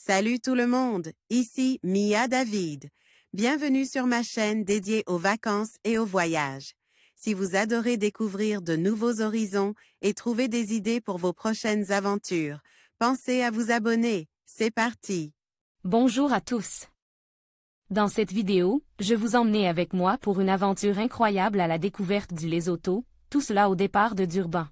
Salut tout le monde, ici Mia David. Bienvenue sur ma chaîne dédiée aux vacances et aux voyages. Si vous adorez découvrir de nouveaux horizons et trouver des idées pour vos prochaines aventures, pensez à vous abonner. C'est parti! Bonjour à tous. Dans cette vidéo, je vous emmène avec moi pour une aventure incroyable à la découverte du Lesotho, tout cela au départ de Durban.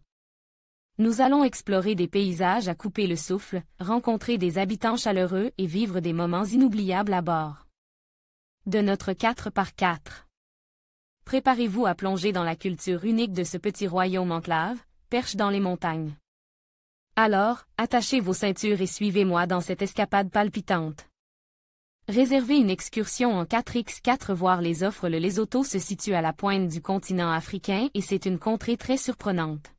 Nous allons explorer des paysages à couper le souffle, rencontrer des habitants chaleureux et vivre des moments inoubliables à bord de notre 4x4. Préparez-vous à plonger dans la culture unique de ce petit royaume enclave, perche dans les montagnes. Alors, attachez vos ceintures et suivez-moi dans cette escapade palpitante. Réservez une excursion en 4x4 voir les offres. Le Lesotho se situe à la pointe du continent africain et c'est une contrée très surprenante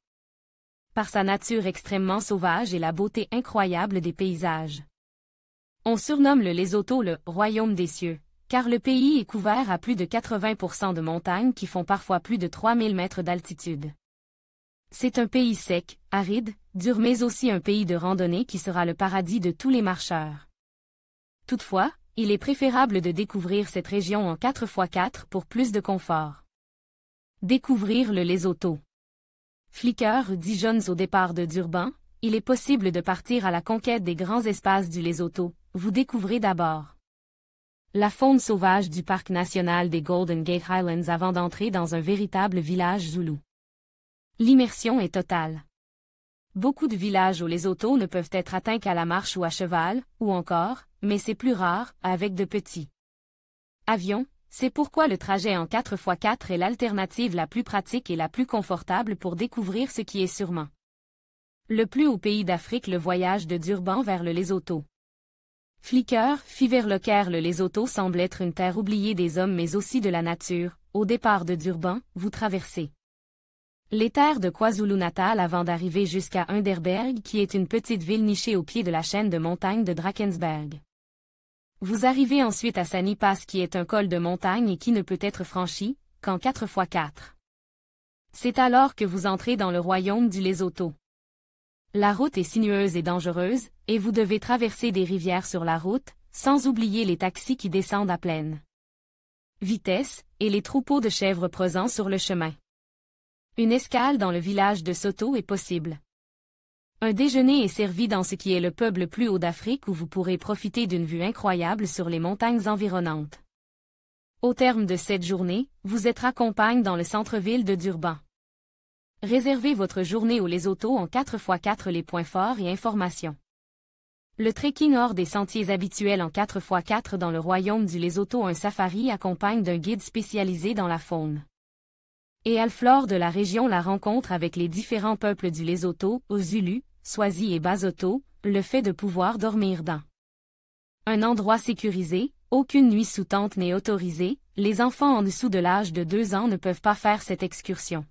par sa nature extrêmement sauvage et la beauté incroyable des paysages. On surnomme le Lesotho le « royaume des cieux », car le pays est couvert à plus de 80% de montagnes qui font parfois plus de 3000 mètres d'altitude. C'est un pays sec, aride, dur mais aussi un pays de randonnée qui sera le paradis de tous les marcheurs. Toutefois, il est préférable de découvrir cette région en 4x4 pour plus de confort. Découvrir le Lesotho. Flicker dit jeunes au départ de Durban, il est possible de partir à la conquête des grands espaces du Lesotho. Vous découvrez d'abord la faune sauvage du parc national des Golden Gate Highlands avant d'entrer dans un véritable village zoulou. L'immersion est totale. Beaucoup de villages au Lesotho ne peuvent être atteints qu'à la marche ou à cheval, ou encore, mais c'est plus rare, avec de petits avions. C'est pourquoi le trajet en 4x4 est l'alternative la plus pratique et la plus confortable pour découvrir ce qui est sûrement le plus haut pays d'Afrique. Le voyage de Durban vers le Lesotho. Flicker fit vers le Lesotho semble être une terre oubliée des hommes mais aussi de la nature. Au départ de Durban, vous traversez les terres de KwaZulu-Natal avant d'arriver jusqu'à Underberg qui est une petite ville nichée au pied de la chaîne de montagnes de Drakensberg. Vous arrivez ensuite à Sani Pass qui est un col de montagne et qui ne peut être franchi qu'en 4x4. C'est alors que vous entrez dans le royaume du Lesotho. La route est sinueuse et dangereuse, et vous devez traverser des rivières sur la route, sans oublier les taxis qui descendent à pleine vitesse, et les troupeaux de chèvres pesant sur le chemin. Une escale dans le village de Soto est possible. Un déjeuner est servi dans ce qui est le pub le plus haut d'Afrique où vous pourrez profiter d'une vue incroyable sur les montagnes environnantes. Au terme de cette journée, vous êtes raccompagné dans le centre-ville de Durban. Réservez votre journée au Lesotho en 4x4. Les points forts et informations. Le trekking hors des sentiers habituels en 4x4 dans le royaume du Lesotho. Un safari accompagne d'un guide spécialisé dans la faune et flore de la région. La rencontre avec les différents peuples du Lesotho, aux Zulu, Swazi et Basotho, le fait de pouvoir dormir dans un endroit sécurisé, aucune nuit sous tente n'est autorisée, les enfants en dessous de l'âge de 2 ans ne peuvent pas faire cette excursion.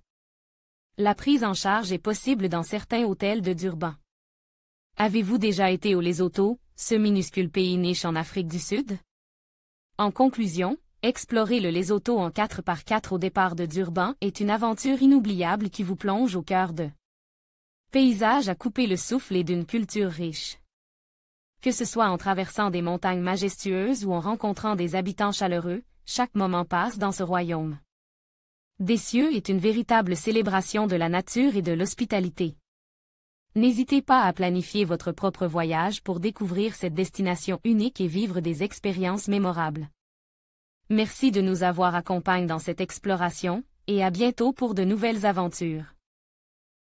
La prise en charge est possible dans certains hôtels de Durban. Avez-vous déjà été au Lesotho, ce minuscule pays niche en Afrique du Sud? En conclusion, explorer le Lesotho en 4x4 au départ de Durban est une aventure inoubliable qui vous plonge au cœur de paysages à couper le souffle et d'une culture riche. Que ce soit en traversant des montagnes majestueuses ou en rencontrant des habitants chaleureux, chaque moment passe dans ce royaume des cieux est une véritable célébration de la nature et de l'hospitalité. N'hésitez pas à planifier votre propre voyage pour découvrir cette destination unique et vivre des expériences mémorables. Merci de nous avoir accompagnés dans cette exploration, et à bientôt pour de nouvelles aventures.